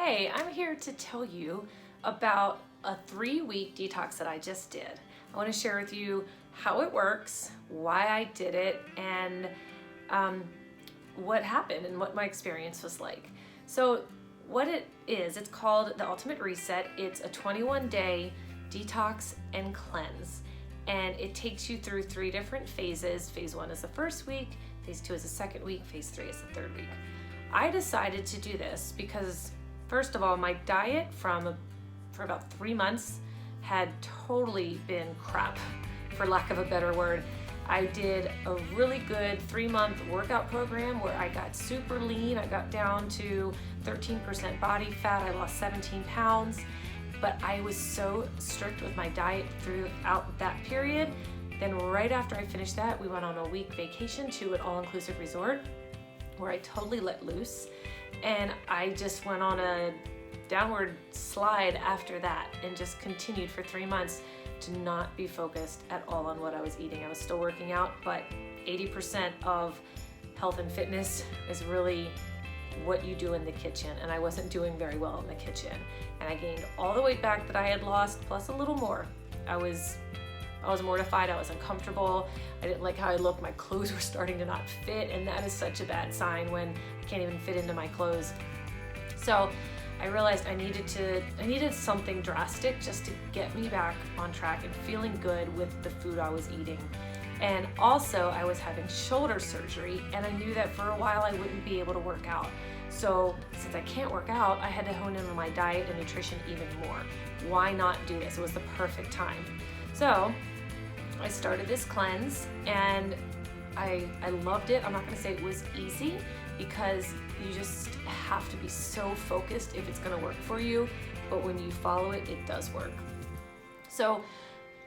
Hey, I'm here to tell you about a 3-week detox that I just did. I want to share with you how it works, why I did it, and what happened and what my experience was like. So what it is, it's called the Ultimate Reset. It's a 21-day detox and cleanse. And it takes you through 3 different phases. Phase 1 is the first week, phase 2 is the second week, phase 3 is the third week. I decided to do this because, first of all, my diet for about 3 months had totally been crap, for lack of a better word. I did a really good 3-month workout program where I got super lean. I got down to 13% body fat. I lost 17 pounds, but I was so strict with my diet throughout that period. Then right after I finished that, we went on a week vacation to an all-inclusive resort where I totally let loose, and I just went on a downward slide after that and just continued for 3 months to not be focused at all on what I was eating. I was still working out, but 80% of health and fitness is really what you do in the kitchen, and I wasn't doing very well in the kitchen. And I gained all the weight back that I had lost, plus a little more. I was mortified, I was uncomfortable, I didn't like how I looked, my clothes were starting to not fit, and that is such a bad sign when I can't even fit into my clothes. So I realized I needed something drastic just to get me back on track and feeling good with the food I was eating. And also I was having shoulder surgery, and I knew that for a while I wouldn't be able to work out. So since I can't work out, I had to hone in on my diet and nutrition even more. Why not do this? It was the perfect time. So I started this cleanse, and I loved it. I'm not gonna say it was easy, because you just have to be so focused if it's gonna work for you, but when you follow it, it does work. So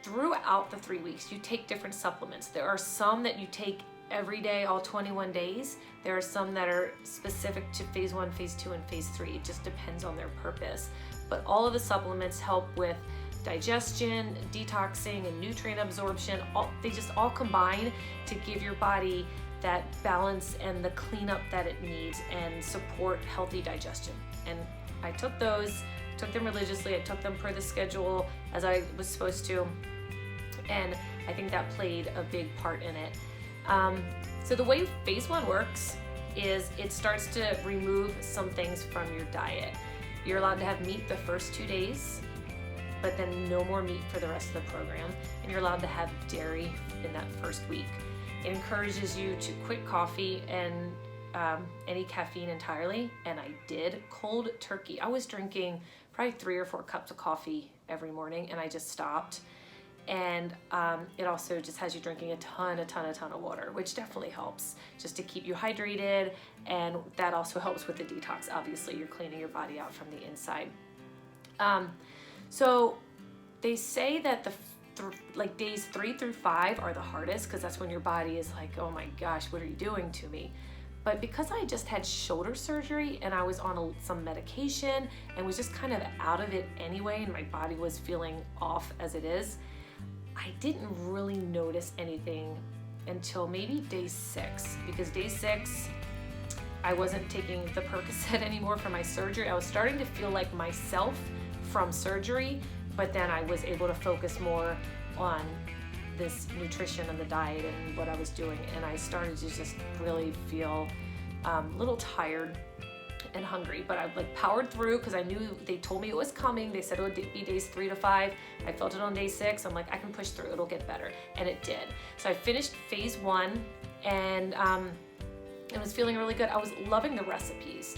throughout the 3 weeks, you take different supplements. There are some that you take every day, all 21 days. There are some that are specific to phase 1, phase 2, and phase 3. It just depends on their purpose. But all of the supplements help with digestion, detoxing, and nutrient absorption. They just all combine to give your body that balance and the cleanup that it needs and support healthy digestion. And I took them religiously. I took them per the schedule as I was supposed to, and I think that played a big part in it. So the way phase 1 works is it starts to remove some things from your diet. You're allowed to have meat the first 2 days, but then no more meat for the rest of the program, and you're allowed to have dairy in that first week. It encourages you to quit coffee and any caffeine entirely, and I did cold turkey. I was drinking probably 3 or 4 cups of coffee every morning, and I just stopped. And it also just has you drinking a ton of water, which definitely helps just to keep you hydrated, and that also helps with the detox. Obviously, you're cleaning your body out from the inside. So they say that like days 3 through 5 are the hardest, because that's when your body is like, oh my gosh, what are you doing to me? But because I just had shoulder surgery and I was on some medication and was just kind of out of it anyway, and my body was feeling off as it is, I didn't really notice anything until maybe day 6, because day 6, I wasn't taking the Percocet anymore for my surgery. I was starting to feel like myself from surgery, but then I was able to focus more on this nutrition and the diet and what I was doing, and I started to just really feel a little tired and hungry, but I powered through because I knew they told me it was coming. They said it would be days 3 to 5. I felt it on day 6. I'm like, I can push through, it'll get better, and it did. So I finished phase 1, and it was feeling really good. I was loving the recipes.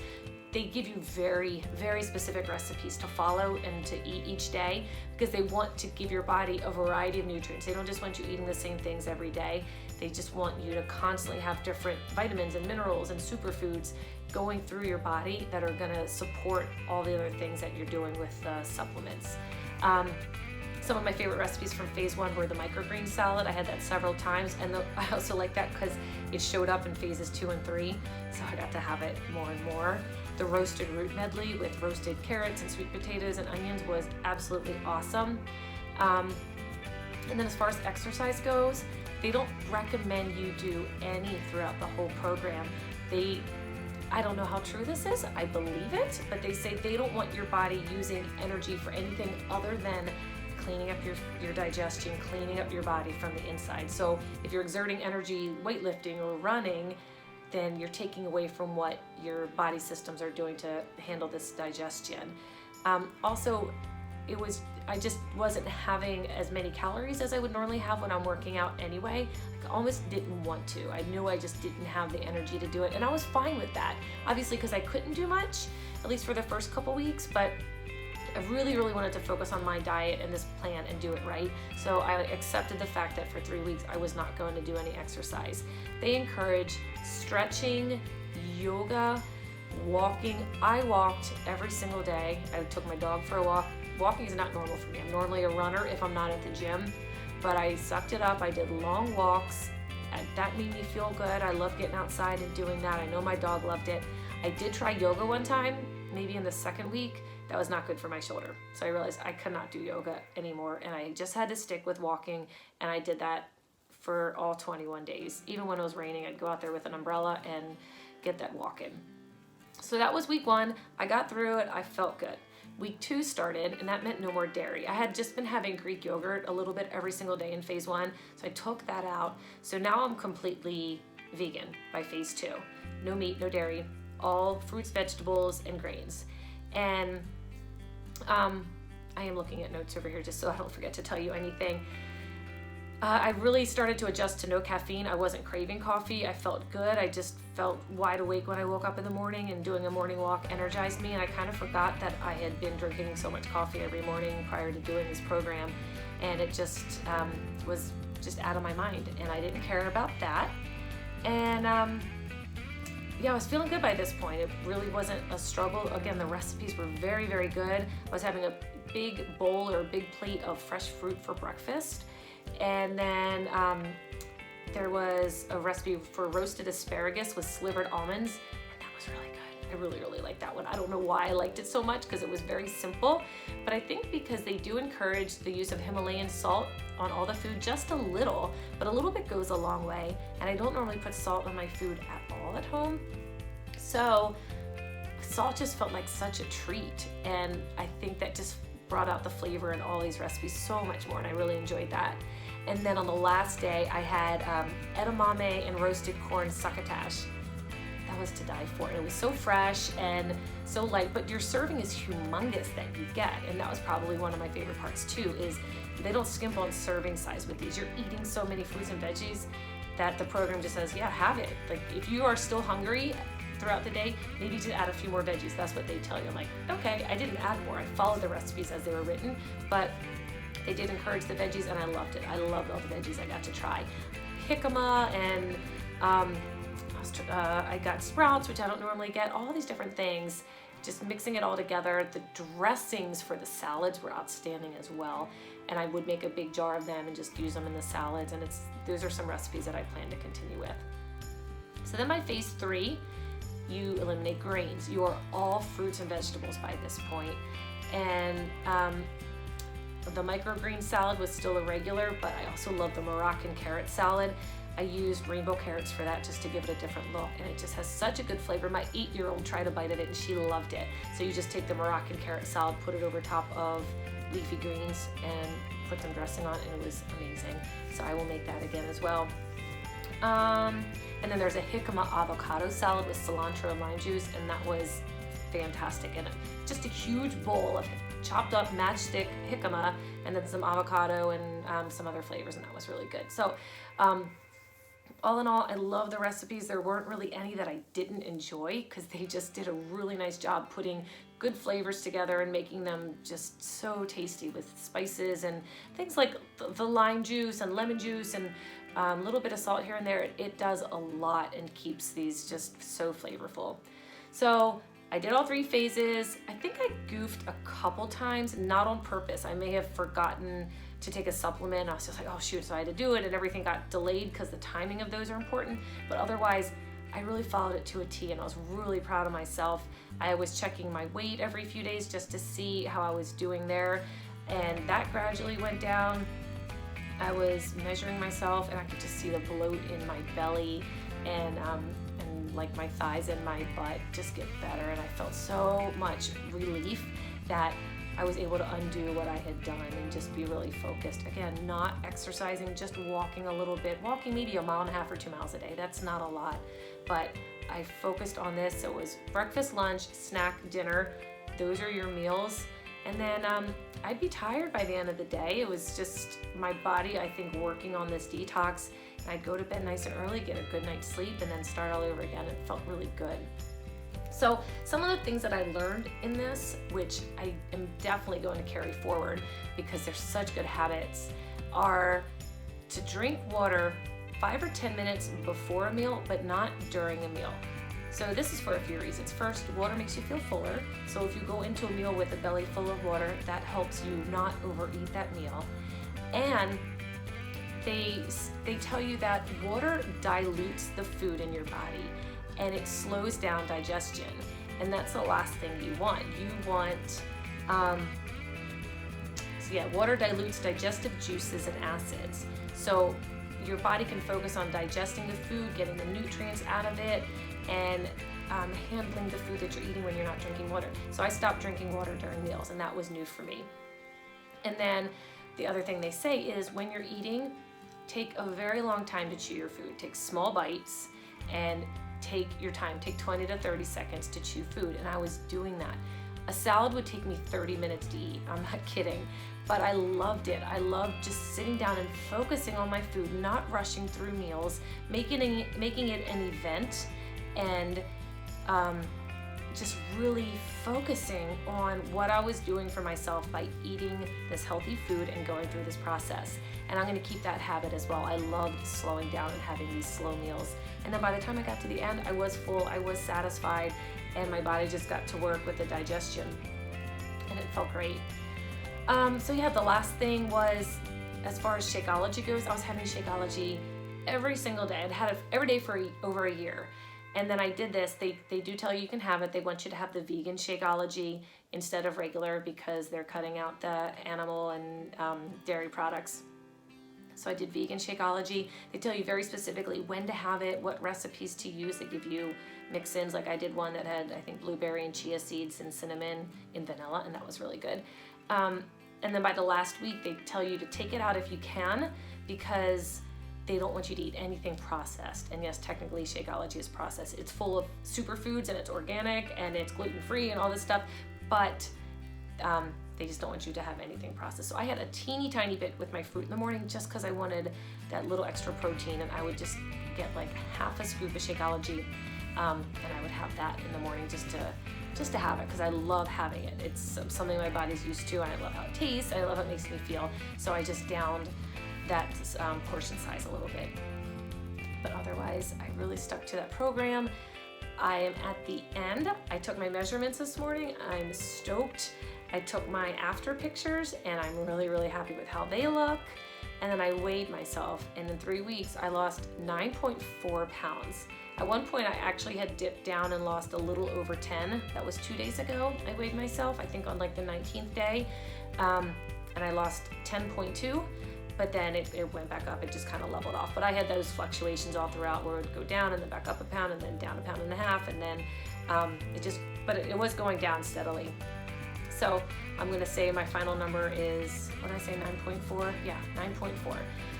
They give you very, very specific recipes to follow and to eat each day, because they want to give your body a variety of nutrients. They don't just want you eating the same things every day. They just want you to constantly have different vitamins and minerals and superfoods going through your body that are gonna support all the other things that you're doing with the supplements. Some of my favorite recipes from phase 1 were the microgreen salad. I had that several times, and I also like that because it showed up in phases 2 and 3, so I got to have it more and more. The roasted root medley with roasted carrots and sweet potatoes and onions was absolutely awesome. And then as far as exercise goes, they don't recommend you do any throughout the whole program. They I don't know how true this is, I believe it, but they say they don't want your body using energy for anything other than cleaning up your digestion, cleaning up your body from the inside. So if you're exerting energy weightlifting or running, then you're taking away from what your body systems are doing to handle this digestion. Also, I just wasn't having as many calories as I would normally have when I'm working out anyway. I almost didn't want to. I knew I just didn't have the energy to do it, and I was fine with that. Obviously, because I couldn't do much, at least for the first couple weeks, but I really, really wanted to focus on my diet and this plan and do it right. So I accepted the fact that for 3 weeks I was not going to do any exercise. They encourage stretching, yoga, walking. I walked every single day. I took my dog for a walk. Walking is not normal for me. I'm normally a runner if I'm not at the gym, but I sucked it up. I did long walks. That made me feel good. I love getting outside and doing that. I know my dog loved it. I did try yoga one time, maybe in the second week. That was not good for my shoulder. So I realized I could not do yoga anymore, and I just had to stick with walking, and I did that for all 21 days. Even when it was raining, I'd go out there with an umbrella and get that walk in. So that was week 1. I got through it. I felt good. Week 2 started, and that meant no more dairy. I had just been having Greek yogurt a little bit every single day in phase 1, so I took that out. So now I'm completely vegan by phase 2. No meat, no dairy, all fruits, vegetables, and grains. And I am looking at notes over here just so I don't forget to tell you anything. I really started to adjust to no caffeine. I wasn't craving coffee. I felt good. I just felt wide awake when I woke up in the morning, and doing a morning walk energized me, and I kind of forgot that I had been drinking so much coffee every morning prior to doing this program, and it just was just out of my mind, and I didn't care about that. And yeah, I was feeling good by this point. It really wasn't a struggle. Again, the recipes were very, very good. I was having a big bowl or a big plate of fresh fruit for breakfast. And then there was a recipe for roasted asparagus with slivered almonds, and that was really good. I really, really liked that one. I don't know why I liked it so much, because it was very simple, but I think because they do encourage the use of Himalayan salt on all the food, just a little, but a little bit goes a long way, and I don't normally put salt on my food at all at home. So salt just felt like such a treat, and I think that just brought out the flavor in all these recipes so much more, and I really enjoyed that. And then on the last day, I had edamame and roasted corn succotash. That was to die for. It was so fresh and so light, but your serving is humongous that you get, and that was probably one of my favorite parts too, is they don't skimp on serving size with these. You're eating so many fruits and veggies that the program just says, yeah, have it. Like, if you are still hungry throughout the day, maybe to add a few more veggies. That's what they tell you. I'm like, okay, I didn't add more. I followed the recipes as they were written, but they did encourage the veggies, and I loved it. I loved all the veggies I got to try. Jicama, and I got sprouts, which I don't normally get, all these different things, just mixing it all together. The dressings for the salads were outstanding as well, and I would make a big jar of them and just use them in the salads, and those are some recipes that I plan to continue with. So then by phase 3, you eliminate grains. You are all fruits and vegetables by this point. And the microgreen salad was still a regular, but I also love the Moroccan carrot salad. I used rainbow carrots for that just to give it a different look, and it just has such a good flavor. My 8-year-old tried a bite of it and she loved it. So you just take the Moroccan carrot salad, put it over top of leafy greens, and put some dressing on, and it was amazing. So I will make that again as well. And then there's a jicama avocado salad with cilantro and lime juice, and that was fantastic. And just a huge bowl of chopped up matchstick jicama, and then some avocado and some other flavors, and that was really good. So all in all, I love the recipes. There weren't really any that I didn't enjoy, because they just did a really nice job putting good flavors together and making them just so tasty with spices and things like the lime juice and lemon juice and a little bit of salt here and there. It does a lot and keeps these just so flavorful. So I did all 3 phases. I think I goofed a couple times, not on purpose. I may have forgotten to take a supplement. I was just like, oh shoot, so I had to do it, and everything got delayed because the timing of those are important. But otherwise, I really followed it to a T, and I was really proud of myself. I was checking my weight every few days just to see how I was doing there, and that gradually went down. I was measuring myself, and I could just see the bloat in my belly, and like my thighs and my butt just get better, and I felt so much relief that I was able to undo what I had done and just be really focused. Again, not exercising, just walking a little bit, walking maybe 1.5 miles or 2 miles a day. That's not a lot, but I focused on this. So it was breakfast, lunch, snack, dinner. Those are your meals. And then I'd be tired by the end of the day. It was just my body, I think, working on this detox. And I'd go to bed nice and early, get a good night's sleep, and then start all over again. It felt really good. So some of the things that I learned in this, which I am definitely going to carry forward because they're such good habits, are to drink water 5 or 10 minutes before a meal, but not during a meal. So this is for a few reasons. First, water makes you feel fuller. So if you go into a meal with a belly full of water, that helps you not overeat that meal. And they tell you that water dilutes the food in your body and it slows down digestion. And that's the last thing you want. You want, water dilutes digestive juices and acids. So your body can focus on digesting the food, getting the nutrients out of it, and handling the food that you're eating when you're not drinking water. So I stopped drinking water during meals, and that was new for me. And then the other thing they say is when you're eating, take a very long time to chew your food. Take small bites and take your time. Take 20 to 30 seconds to chew food, and I was doing that. A salad would take me 30 minutes to eat. I'm not kidding. But I loved it. I loved just sitting down and focusing on my food, not rushing through meals, making it an event, and just really focusing on what I was doing for myself by eating this healthy food and going through this process. And I'm going to keep that habit as well. I loved slowing down and having these slow meals. And then by the time I got to the end, I was full, I was satisfied, and my body just got to work with the digestion, and it felt great. The last thing was, as far as Shakeology goes, I was having Shakeology every single day. I'd had it every day for over a year. And then I did this. They do tell you can have it. They want you to have the vegan Shakeology instead of regular because they're cutting out the animal and dairy products. So I did vegan Shakeology. They tell you very specifically when to have it, what recipes to use. They give you mix-ins. Like I did one that had, I think, blueberry and chia seeds and cinnamon and vanilla, and that was really good. And then by the last week, they tell you to take it out if you can because they don't want you to eat anything processed. And yes, technically Shakeology is processed. It's full of superfoods and it's organic and it's gluten-free and all this stuff, but they just don't want you to have anything processed. So I had a teeny tiny bit with my fruit in the morning just because I wanted that little extra protein, and I would just get like half a scoop of Shakeology, and I would have that in the morning just to have it because I love having it. It's something my body's used to, and I love how it tastes, and I love how it makes me feel. So I just downed that portion size a little bit. But otherwise, I really stuck to that program. I am at the end. I took my measurements this morning. I'm stoked. I took my after pictures, and I'm really, really happy with how they look. And then I weighed myself, and in 3 weeks, I lost 9.4 pounds. At one point, I actually had dipped down and lost a little over 10. That was 2 days ago. I weighed myself, I think on like the 19th day, and I lost 10.2. But then it went back up. It just kind of leveled off. But I had those fluctuations all throughout where it would go down and then back up a pound and then down 1.5 pounds, and then it was going down steadily. So I'm gonna say my final number is, what did I say, 9.4? Yeah, 9.4.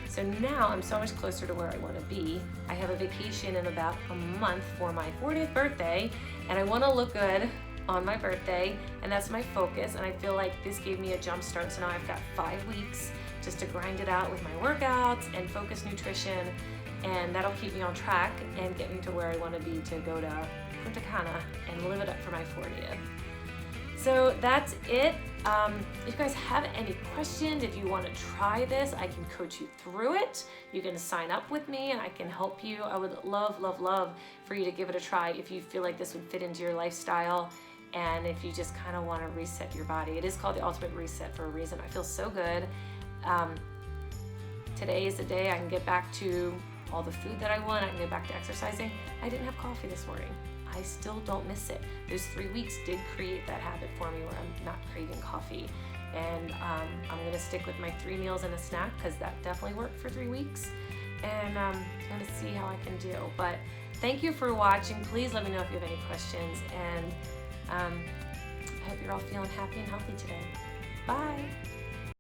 So now I'm so much closer to where I wanna be. I have a vacation in about a month for my 40th birthday, and I wanna look good on my birthday, and that's my focus. And I feel like this gave me a jump start. So now I've got 5 weeks just to grind it out with my workouts and focus nutrition, and that'll keep me on track and get me to where I want to be to go to Punta Cana and live it up for my 40th. So that's it. If you guys have any questions, if you want to try this, I can coach you through it. You can sign up with me and I can help you. I would love, love, love for you to give it a try if you feel like this would fit into your lifestyle and if you just kind of want to reset your body. It is called the Ultimate Reset for a reason. I feel so good. Today is the day I can get back to all the food that I want. I can get back to exercising. I didn't have coffee this morning. I still don't miss it. Those 3 weeks did create that habit for me where I'm not craving coffee. And I'm gonna stick with my 3 meals and a snack because that definitely worked for 3 weeks. And I'm gonna see how I can do. But thank you for watching. Please let me know if you have any questions, and I hope you're all feeling happy and healthy today. Bye.